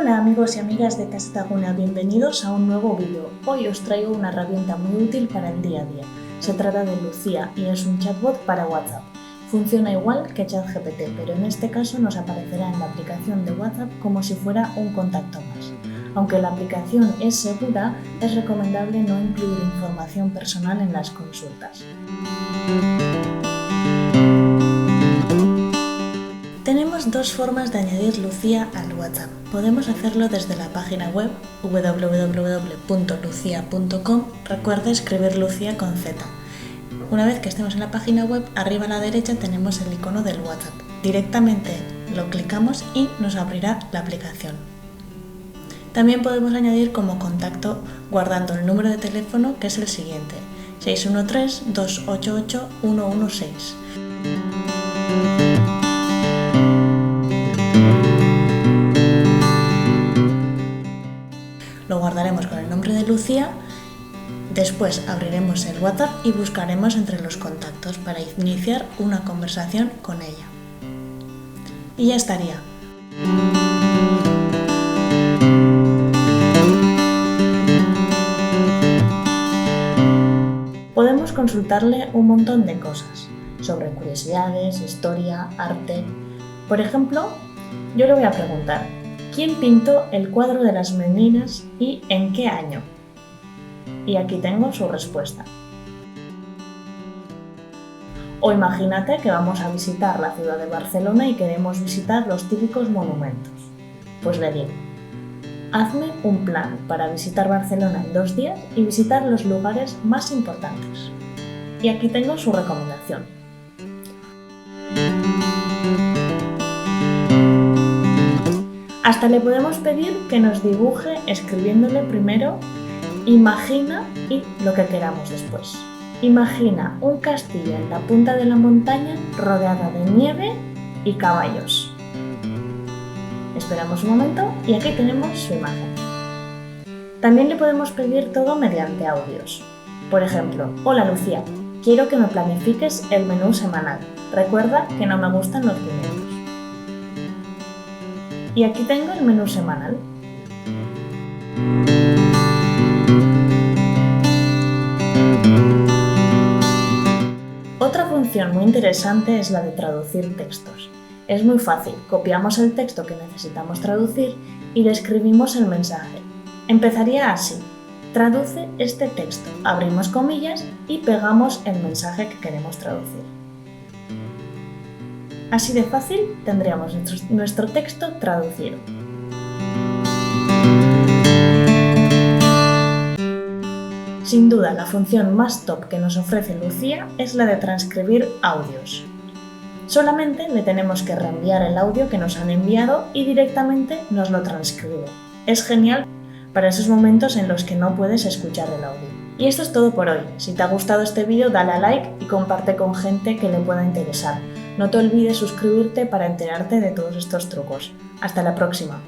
Hola amigos y amigas de Castaguna, bienvenidos a un nuevo vídeo. Hoy os traigo una herramienta muy útil para el día a día. Se trata de Lucía y es un chatbot para WhatsApp. Funciona igual que ChatGPT, pero en este caso nos aparecerá en la aplicación de WhatsApp como si fuera un contacto más. Aunque la aplicación es segura, es recomendable no incluir información personal en las consultas. Tenemos dos formas de añadir Lucía al WhatsApp. Podemos hacerlo desde la página web www.lucia.com. Recuerda escribir Lucía con Z. Una vez que estemos en la página web, arriba a la derecha tenemos el icono del WhatsApp. Directamente lo clicamos y nos abrirá la aplicación. También podemos añadir como contacto guardando el número de teléfono, que es el siguiente: 613-288-116. Lo guardaremos con el nombre de Lucía, después abriremos el WhatsApp y buscaremos entre los contactos para iniciar una conversación con ella. Y ya estaría. Podemos consultarle un montón de cosas, sobre curiosidades, historia, arte. Por ejemplo, yo le voy a preguntar: ¿quién pintó el cuadro de las meninas y en qué año? Y aquí tengo su respuesta. O imagínate que vamos a visitar la ciudad de Barcelona y queremos visitar los típicos monumentos. Pues le digo: hazme un plan para visitar Barcelona en 2 días y visitar los lugares más importantes. Y aquí tengo su recomendación. Hasta le podemos pedir que nos dibuje escribiéndole primero imagina y lo que queramos después. Imagina un castillo en la punta de la montaña rodeada de nieve y caballos. Esperamos un momento y aquí tenemos su imagen. También le podemos pedir todo mediante audios. Por ejemplo: hola Lucía, quiero que me planifiques el menú semanal. Recuerda que no me gustan los pimientos. Y aquí tengo el menú semanal. Otra función muy interesante es la de traducir textos. Es muy fácil, copiamos el texto que necesitamos traducir y le escribimos el mensaje. Empezaría así: traduce este texto, abrimos comillas y pegamos el mensaje que queremos traducir. Así de fácil tendríamos nuestro texto traducido. Sin duda, la función más top que nos ofrece Lucía es la de transcribir audios. Solamente le tenemos que reenviar el audio que nos han enviado y directamente nos lo transcribe. Es genial para esos momentos en los que no puedes escuchar el audio. Y esto es todo por hoy. Si te ha gustado este vídeo, dale a like y comparte con gente que le pueda interesar. No te olvides suscribirte para enterarte de todos estos trucos. Hasta la próxima.